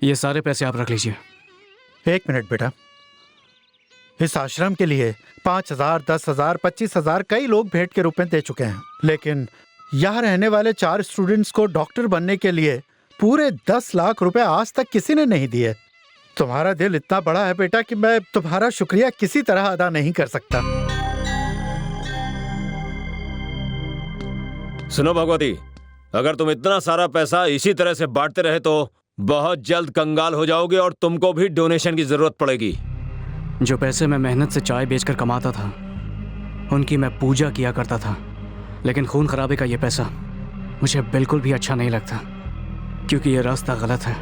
ये सारे पैसे आप रख लीजिए। 1 मिनट बेटा, इस आश्रम के लिए 5,000, 10,000, 25,000 कई लोग भेंट के रूप में दे चुके हैं, लेकिन यहाँ रहने वाले 4 स्टूडेंट्स को डॉक्टर बनने के लिए पूरे 10 लाख रुपए आज तक किसी ने नहीं दिए। तुम्हारा दिल इतना बड़ा है बेटा कि मैं तुम्हारा शुक्रिया किसी तरह अदा नहीं कर सकता। सुनो भगवती, अगर तुम इतना सारा पैसा इसी तरह से बांटते रहे तो बहुत जल्द कंगाल हो जाओगे और तुमको भी डोनेशन की जरूरत पड़ेगी। जो पैसे मैं मेहनत से चाय बेचकर कमाता था, उनकी मैं पूजा किया करता था, लेकिन खून खराबे का ये पैसा मुझे बिल्कुल भी अच्छा नहीं लगता, क्योंकि ये रास्ता गलत है।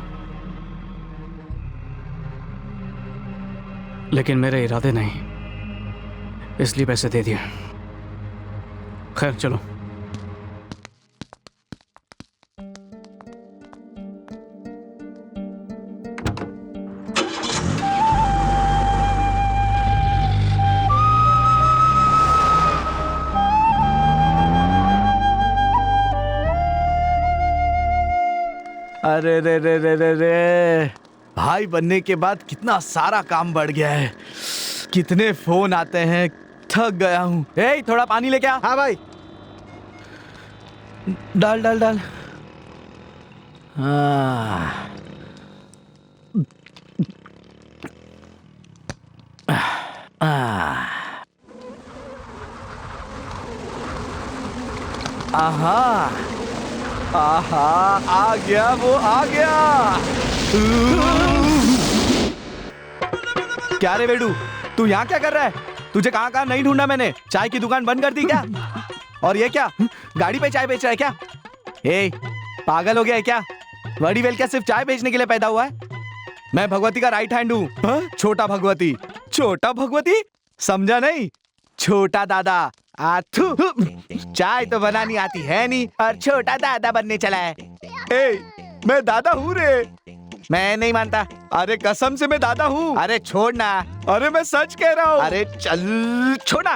लेकिन मेरे इरादे नहीं, इसलिए पैसे दे दिए। खैर चलो। अरे रे रे रे रे रे, भाई बनने के बाद कितना सारा काम बढ़ गया है। कितने फोन आते हैं, थक गया हूँ। ए, थोड़ा पानी लेके आ। हाँ भाई। डाल डाल डाल। आहा आहा, आ गया, वो आ गया। क्या रे बेडू, तू यहाँ क्या कर रहा है? तुझे कहाँ कहाँ नहीं ढूंढा मैंने। चाय की दुकान बंद कर दी क्या? और ये क्या, गाड़ी पे चाय बेच रहा है क्या? ए, पागल हो गया है क्या? वडीवेल क्या सिर्फ चाय बेचने के लिए पैदा हुआ है? मैं भगवती का राइट हैंड हूँ। छोटा भगवती। छोटा भगवती समझा नहीं? छोटा दादा। आथू, चाय तो बनानी आती है नहीं और छोटा दादा बनने चला है। ए, मैं दादा हूँ रे। मैं नहीं मानता। अरे कसम से मैं दादा हूँ। अरे छोड़ना। अरे मैं सच कह रहा हूँ। अरे चल छोड़ना।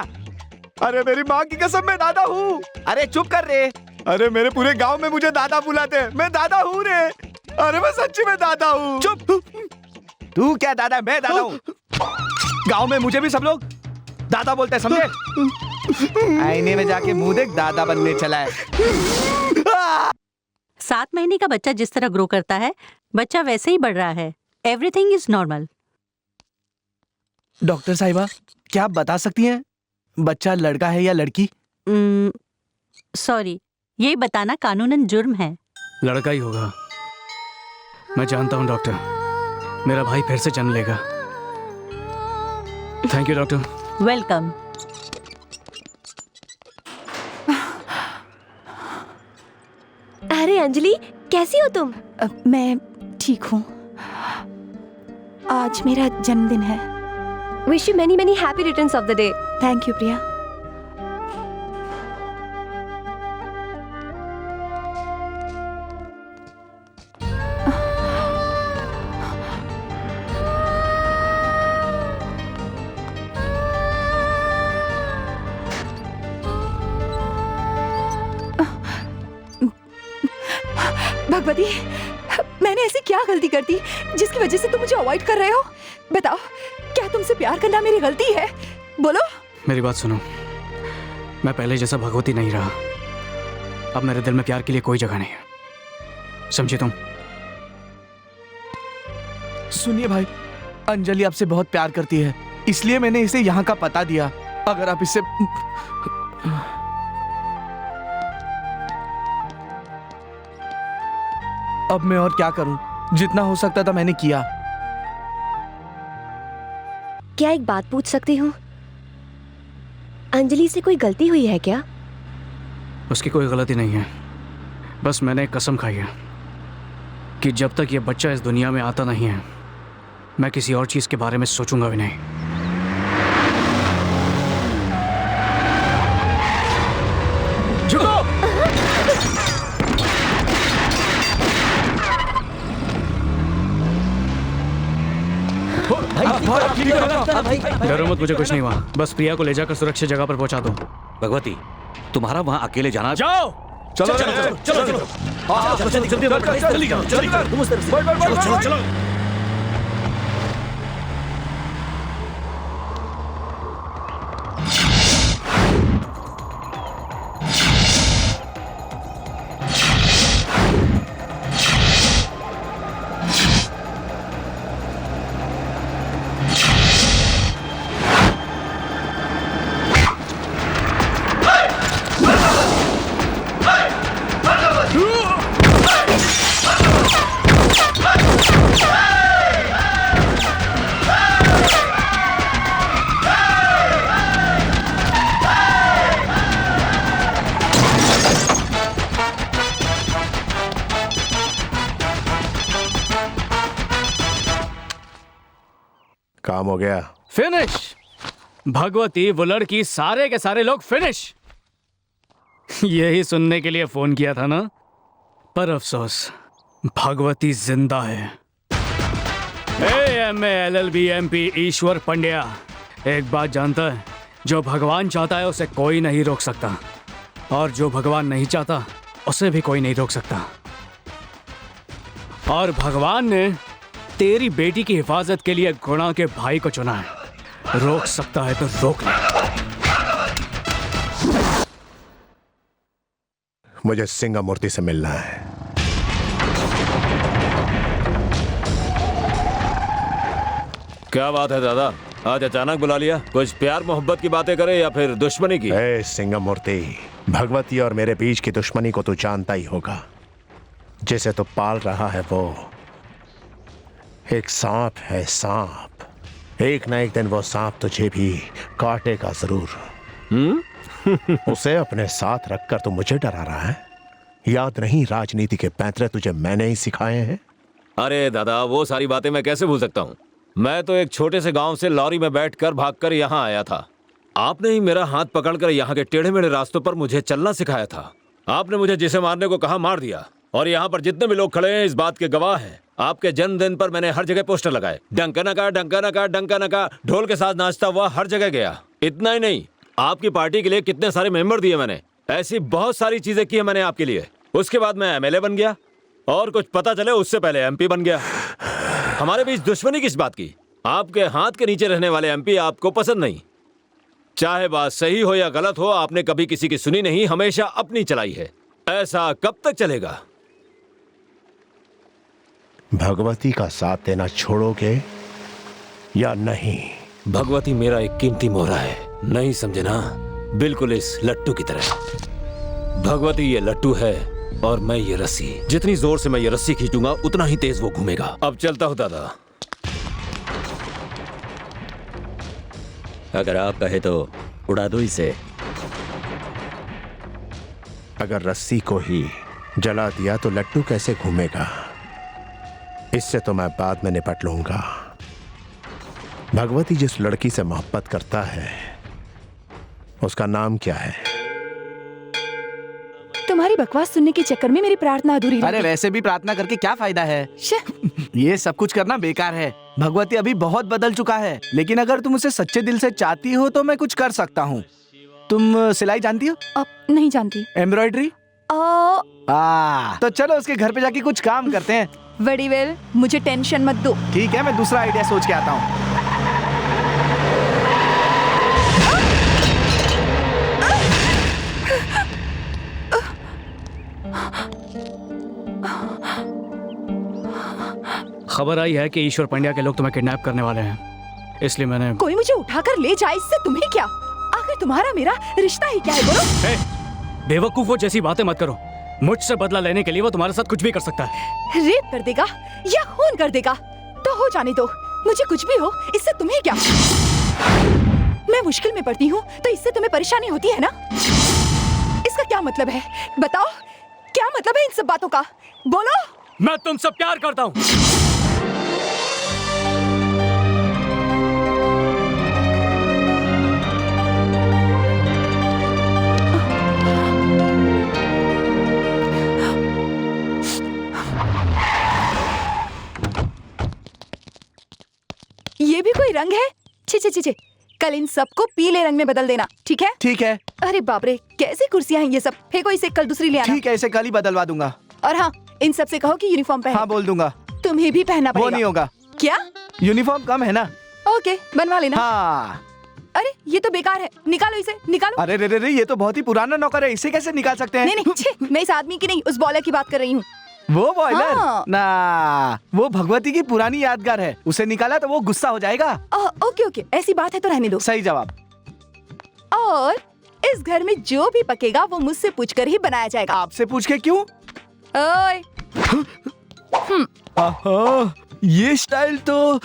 अरे मेरी माँ की कसम, मैं दादा हूँ। अरे चुप कर रे। अरे मेरे पूरे गांव में मुझे दादा बुलाते हैं। मैं दादा हूँ रे। अरे मैं सच्ची में दादा हूँ। चुप। तू क्या दादा, मैं दादा हूँ। गांव में मुझे भी सब लोग दादा बोलते हैं, समझे? आईने में जाके मुंह देख, दादा बनने चला है। 7 महीने का बच्चा जिस तरह ग्रो करता है, बच्चा वैसे ही बढ़ रहा है। Everything is normal. डॉक्टर साहिबा, क्या आप बता सकती हैं बच्चा लड़का है या लड़की? सॉरी, ये बताना कानूनन जुर्म है। लड़का ही होगा। मैं जानता हूँ डॉक्टर, मेरा भाई फिर से जन्म लेगा। Thank you doctor. वेलकम। अरे अंजलि, कैसी हो तुम? मैं ठीक हूँ। आज मेरा जन्मदिन है। Wish you many many happy returns of the day. Thank you Priya. Bhagwati, मैंने ऐसी क्या गलती कर दी जिसकी वजह से तुम मुझे अवॉइड कर रहे हो? बताओ, क्या तुमसे प्यार करना मेरी गलती है? बोलो। मेरी बात सुनो, मैं पहले जैसा भगवती नहीं रहा। अब मेरे दिल में प्यार के लिए कोई जगह नहीं है, समझे तुम? सुनिए भाई, अंजलि आपसे बहुत प्यार करती है, इसलिए मैंने इसे यहाँ का पता दिया। अगर आप इससे अब मैं और क्या करूं? जितना हो सकता था मैंने किया। क्या एक बात पूछ सकती हूँ? अंजलि से कोई गलती हुई है क्या? उसकी कोई गलती नहीं है, बस मैंने एक कसम खाई है कि जब तक ये बच्चा इस दुनिया में आता नहीं है, मैं किसी और चीज के बारे में सोचूंगा भी नहीं। झुको! डरो मत, मुझे कुछ नहीं हुआ। बस प्रिया को ले जाकर सुरक्षित जगह पर पहुंचा दो। भगवती, तुम्हारा वहां अकेले जाना। जाओ, चलो चलो चलो चलो चलो हाँ, चलो चलो जल्दी जल्दी जाओ जल्दी चलो चलो काम हो गया। फिनिश। भगवती, वो लड़की, सारे के सारे लोग फिनिश। यही सुनने के लिए फोन किया था ना, पर अफसोस भगवती जिंदा है। MA LLB MP ईश्वर पंड्या एक बात जानता है, जो भगवान चाहता है उसे कोई नहीं रोक सकता, और जो भगवान नहीं चाहता उसे भी कोई नहीं रोक सकता। और भगवान ने तेरी बेटी की हिफाजत के लिए गुणा के भाई को चुना है। रोक सकता है तो रोक ले। मुझे सिंगामूर्ति से मिलना है। क्या बात है दादा, आज अचानक बुला लिया? कुछ प्यार मोहब्बत की बातें करे या फिर दुश्मनी की? ए सिंगामूर्ति, भगवती और मेरे बीच की दुश्मनी को तू जानता ही होगा। जिसे तू पाल रहा है वो एक सांप है, सांप। एक ना एक दिन वो सांप तुझे भी काटेगा जरूर। उसे अपने साथ रखकर तू मुझे डरा रहा है? याद नहीं राजनीति के पैंतरे तुझे मैंने ही सिखाए हैं? अरे दादा, वो सारी बातें मैं कैसे भूल सकता हूँ। मैं तो एक छोटे से गांव से लॉरी में बैठकर भागकर यहाँ आया था। आपने ही मेरा हाथ पकड़कर यहाँ के टेढ़े मेढ़े रास्तों पर मुझे चलना सिखाया था। आपने मुझे जिसे मारने को कहा मार दिया, और यहाँ पर जितने भी लोग खड़े हैं इस बात के गवाह हैं। आपके जन्मदिन पर मैंने हर जगह पोस्टर लगाए, डंका नका डंका नका डंका नका, ढोल के साथ नाचता हुआ हर जगह गया। इतना ही नहीं, आपकी पार्टी के लिए कितने सारे मेंबर दिए मैंने। ऐसी बहुत सारी चीजें की है मैंने आपके लिए। उसके बाद मैं MLA बन गया, और कुछ पता चले उससे पहले MP बन गया। हमारे बीच दुश्मनी किस बात की? आपके हाथ के नीचे रहने वाले MP आपको पसंद नहीं। चाहे बात सही हो या गलत हो, आपने कभी किसी की सुनी नहीं, हमेशा अपनी चलाई है। ऐसा कब तक चलेगा? भगवती का साथ देना छोड़ोगे या नहीं? भगवती मेरा एक कीमती मोहरा है, नहीं समझे ना? बिल्कुल इस लट्टू की तरह। भगवती ये लट्टू है और मैं ये रस्सी। जितनी जोर से मैं ये रस्सी खींचूंगा उतना ही तेज वो घूमेगा। अब चलता हूँ दादा। अगर आप कहे तो उड़ा दो इसे। अगर रस्सी को ही जला दिया तो लट्टू कैसे घूमेगा? इससे तो मैं बाद में निपट लूंगा। भगवती जिस लड़की से मोहब्बत करता है उसका नाम क्या है? तुम्हारी बकवास सुनने के चक्कर में मेरी प्रार्थना अधूरी रह अरे गई। वैसे भी प्रार्थना करके क्या फायदा है? शे, ये सब कुछ करना बेकार है। भगवती अभी बहुत बदल चुका है, लेकिन अगर तुम उसे सच्चे दिल से चाहती हो तो मैं कुछ कर सकता हूँ। तुम सिलाई जानती हो? अब नहीं जानती। एम्ब्रॉयडरी? तो चलो उसके घर पे जाके कुछ काम करते हैं। वडीवेल, मुझे टेंशन मत दो। ठीक है, मैं दूसरा आइडिया सोच के आता हूँ। खबर आई है कि ईश्वर पंड्या के लोग तुम्हें किडनैप करने वाले हैं, इसलिए मैंने। कोई मुझे उठाकर ले जाए, इससे तुम्हें क्या? आखिर तुम्हारा मेरा रिश्ता ही क्या है? बोलो। बेवकूफों जैसी बातें मत करो। मुझसे बदला लेने के लिए वो तुम्हारे साथ कुछ भी कर सकता है। रेप कर देगा या खून कर देगा तो हो जाने दो, मुझे कुछ भी हो, इससे तुम्हें क्या? मैं मुश्किल में पड़ती हूँ तो इससे तुम्हें परेशानी होती है ना? इसका क्या मतलब है? बताओ, क्या मतलब है इन सब बातों का? बोलो। मैं तुमसे प्यार करता हूँ। ये भी कोई रंग है? छी छी छी छी। कल इन सबको पीले रंग में बदल देना, ठीक है? ठीक है। अरे बाप रे, कैसी कुर्सियां हैं ये सब। फेंको इसे, कल दूसरी ले आना। ठीक है, इसे कल ही बदलवा दूंगा। और हाँ, इन सब से कहो कि यूनिफॉर्म पहन। हाँ, बोल दूंगा। तुम्हें भी पहनना वो पड़ेगा। नहीं होगा। क्या? यूनिफॉर्म कम है ना। ओके, बनवा लेना। हाँ। अरे ये तो बेकार है, निकालो इसे, निकालो। अरे रे रे रे, ये तो बहुत ही पुराना नौकर है, इसे कैसे निकाल सकते हैं? नहीं नहीं, छे, मैं इस आदमी की नहीं, उस बॉलर की बात कर रही हूँ। वो बॉयलर हाँ। ना, वो भगवती की पुरानी यादगार है, उसे निकाला तो वो गुस्सा हो जाएगा। ओके ओके, ऐसी बात है तो रहने दो। सही जवाब। और इस घर में जो भी पकेगा वो मुझसे पूछकर ही बनाया जाएगा। आपसे पूछ के क्यों? ओए, आहा, ये स्टाइल तो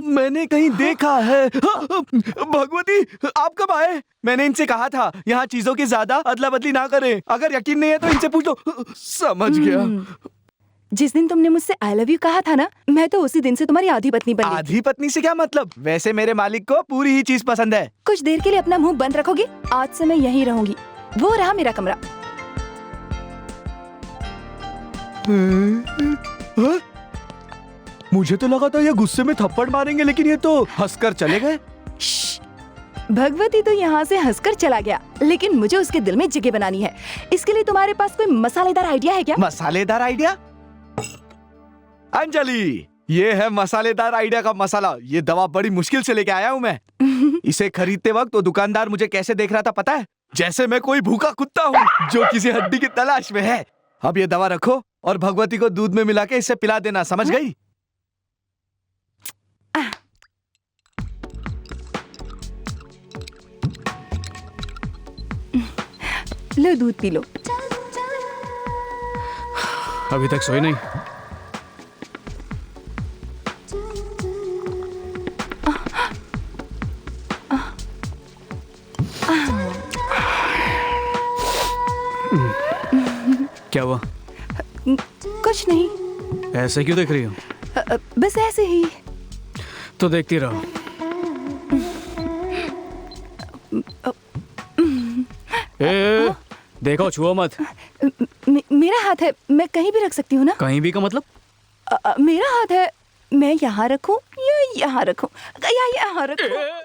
मैंने कहीं देखा है। भगवती, आप कब आए? मैंने इनसे कहा था यहाँ चीजों की ज्यादा अदला बदली ना करें। अगर यकीन नहीं है तो इनसे पूछ लो। समझ गया। जिस दिन तुमने मुझसे आई लव यू कहा था ना, मैं तो उसी दिन से तुम्हारी आधी पत्नी बन गई। आधी पत्नी से क्या मतलब? वैसे मेरे मालिक को पूरी ही चीज पसंद है। कुछ देर के लिए अपना मुंह बंद रखोगे? आज से मैं यहीं रहूंगी। वो रहा मेरा कमरा। हाँ? मुझे तो लगा था ये गुस्से में थप्पड़ मारेंगे, लेकिन ये तो हंसकर चले गए। भगवती तो यहाँ से हंसकर चला गया, लेकिन मुझे उसके दिल में जगह बनानी है। इसके लिए तुम्हारे पास कोई मसालेदार आइडिया है क्या? मसालेदार आइडिया? अंजलि, ये है मसालेदार आइडिया का मसाला। ये दवा बड़ी मुश्किल से लेके आया हूँ मैं। इसे खरीदते वक्त वो दुकानदार मुझे कैसे देख रहा था पता है? जैसे मैं कोई भूखा कुत्ता हूँ जो किसी हड्डी की तलाश में है। अब ये दवा रखो और भगवती को दूध में मिला के इसे पिला देना, समझ गई? लो, दूध पी लो। अभी तक सोई नहीं? क्या हुआ? कुछ नहीं, ऐसे क्यों देख रही हो? बस ऐसे ही। तो देखती रहो। देखो, छुओ मत। मेरा हाथ है, मैं कहीं भी रख सकती हूँ ना? कहीं भी का मतलब? मेरा हाथ है, मैं यहाँ रखूं या यहाँ रखूं या यहाँ रखूं?